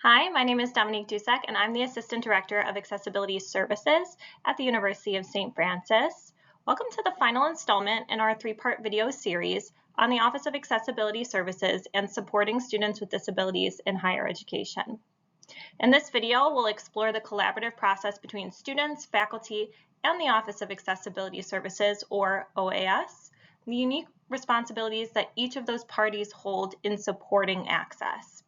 Hi, my name is Dominique Dusek, and I'm the Assistant Director of Accessibility Services at the University of St. Francis. Welcome to the final installment in our three-part video series on the Office of Accessibility Services and supporting students with disabilities in higher education. In this video, we'll explore the collaborative process between students, faculty, and the Office of Accessibility Services, or OAS, the unique responsibilities that each of those parties hold in supporting access.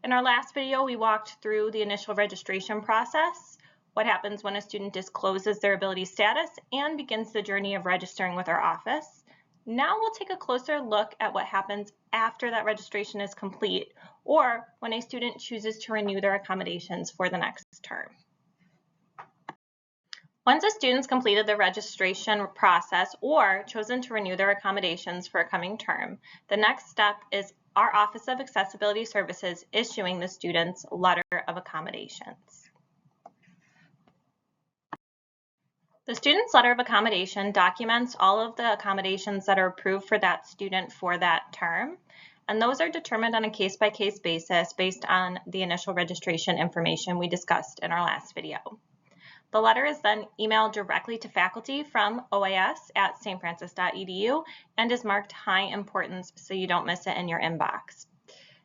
In our last video, we walked through the initial registration process, what happens when a student discloses their ability status and begins the journey of registering with our office. Now we'll take a closer look at what happens after that registration is complete, or when a student chooses to renew their accommodations for the next term. Once a student's completed the registration process or chosen to renew their accommodations for a coming term, the next step is our Office of Accessibility Services issuing the student's Letter of Accommodations. The student's Letter of Accommodation documents all of the accommodations that are approved for that student for that term, and those are determined on a case-by-case basis based on the initial registration information we discussed in our last video. The letter is then emailed directly to faculty from OAS at stfrancis.edu and is marked high importance so you don't miss it in your inbox.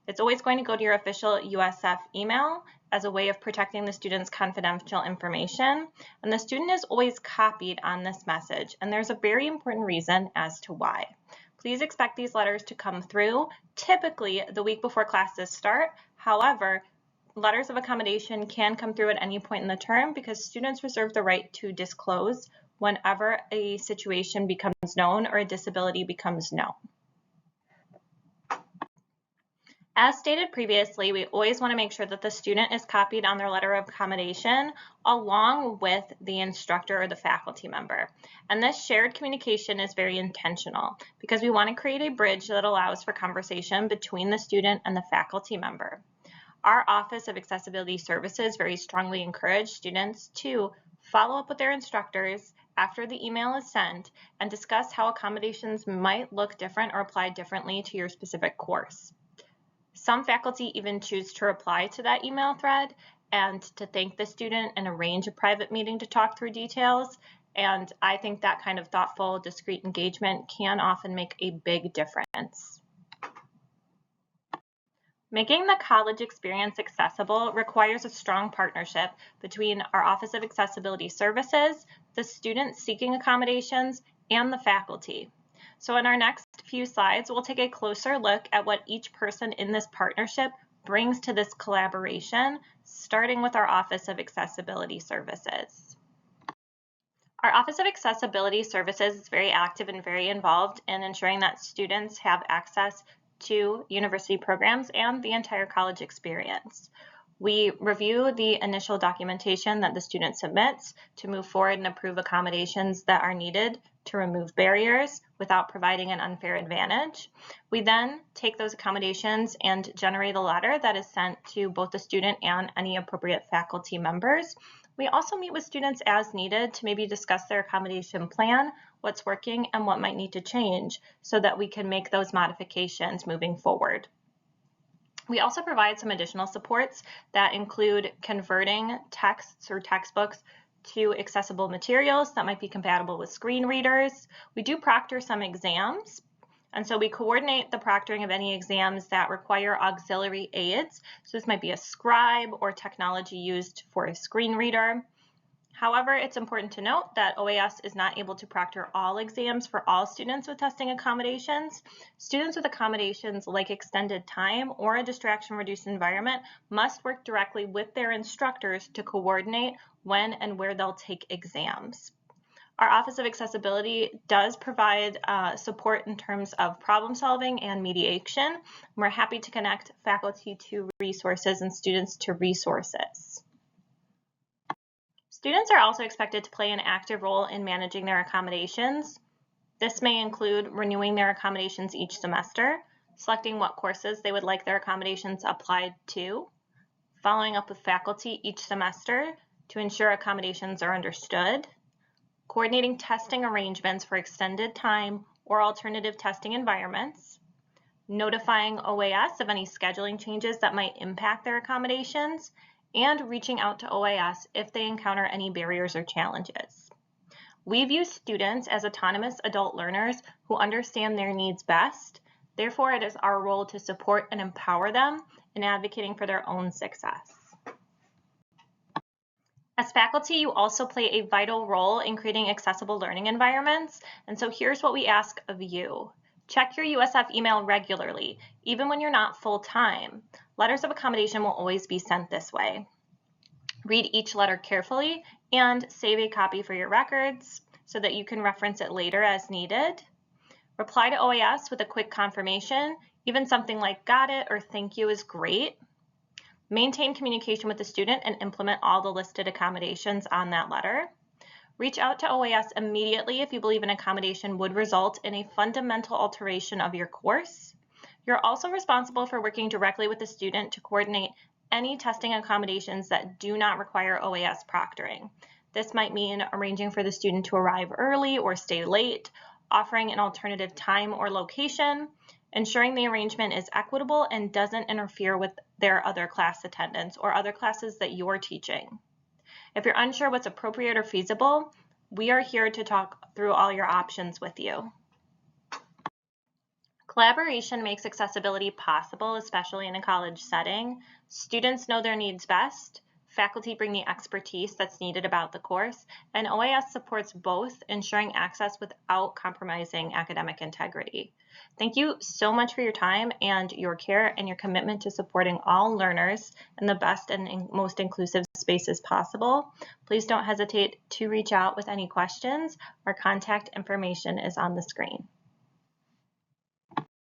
It's always going to go to your official USF email as a way of protecting the student's confidential information, and the student is always copied on this message, and there's a very important reason as to why. Please expect these letters to come through typically the week before classes start. However, letters of accommodation can come through at any point in the term because students reserve the right to disclose whenever a situation becomes known or a disability becomes known. As stated previously, we always want to make sure that the student is copied on their letter of accommodation along with the instructor or the faculty member. And this shared communication is very intentional because we want to create a bridge that allows for conversation between the student and the faculty member. Our Office of Accessibility Services very strongly encourage students to follow up with their instructors after the email is sent and discuss how accommodations might look different or apply differently to your specific course. Some faculty even choose to reply to that email thread and to thank the student and arrange a private meeting to talk through details. And I think that kind of thoughtful, discreet engagement can often make a big difference. Making the college experience accessible requires a strong partnership between our Office of Accessibility Services, the students seeking accommodations, and the faculty. So in our next few slides, we'll take a closer look at what each person in this partnership brings to this collaboration, starting with our Office of Accessibility Services. Our Office of Accessibility Services is very active and very involved in ensuring that students have access to university programs and the entire college experience. We review the initial documentation that the student submits to move forward and approve accommodations that are needed to remove barriers without providing an unfair advantage. We then take those accommodations and generate a letter that is sent to both the student and any appropriate faculty members. We also meet with students as needed to maybe discuss their accommodation plan, what's working, and what might need to change so that we can make those modifications moving forward. We also provide some additional supports that include converting texts or textbooks to accessible materials that might be compatible with screen readers. We do proctor some exams, and so we coordinate the proctoring of any exams that require auxiliary aids. So this might be a scribe or technology used for a screen reader. However, it's important to note that OAS is not able to proctor all exams for all students with testing accommodations. Students with accommodations like extended time or a distraction-reduced environment must work directly with their instructors to coordinate when and where they'll take exams. Our Office of Accessibility does provide support in terms of problem solving and mediation. We're happy to connect faculty to resources and students to resources. Students are also expected to play an active role in managing their accommodations. This may include renewing their accommodations each semester, selecting what courses they would like their accommodations applied to, following up with faculty each semester to ensure accommodations are understood, coordinating testing arrangements for extended time or alternative testing environments, notifying OAS of any scheduling changes that might impact their accommodations, and reaching out to OAS if they encounter any barriers or challenges. We view students as autonomous adult learners who understand their needs best. Therefore, it is our role to support and empower them in advocating for their own success. As faculty, you also play a vital role in creating accessible learning environments, and so here's what we ask of you. Check your USF email regularly, even when you're not full-time. Letters of accommodation will always be sent this way. Read each letter carefully and save a copy for your records so that you can reference it later as needed. Reply to OAS with a quick confirmation. Even something like "got it" or "thank you" is great. Maintain communication with the student and implement all the listed accommodations on that letter. Reach out to OAS immediately if you believe an accommodation would result in a fundamental alteration of your course. You're also responsible for working directly with the student to coordinate any testing accommodations that do not require OAS proctoring. This might mean arranging for the student to arrive early or stay late, offering an alternative time or location, ensuring the arrangement is equitable and doesn't interfere with their other class attendance or other classes that you're teaching. If you're unsure what's appropriate or feasible, we are here to talk through all your options with you. Collaboration makes accessibility possible, especially in a college setting. Students know their needs best, faculty bring the expertise that's needed about the course, and OAS supports both, ensuring access without compromising academic integrity. Thank you so much for your time and your care and your commitment to supporting all learners in the best and most inclusive spaces possible. Please don't hesitate to reach out with any questions. Our contact information is on the screen.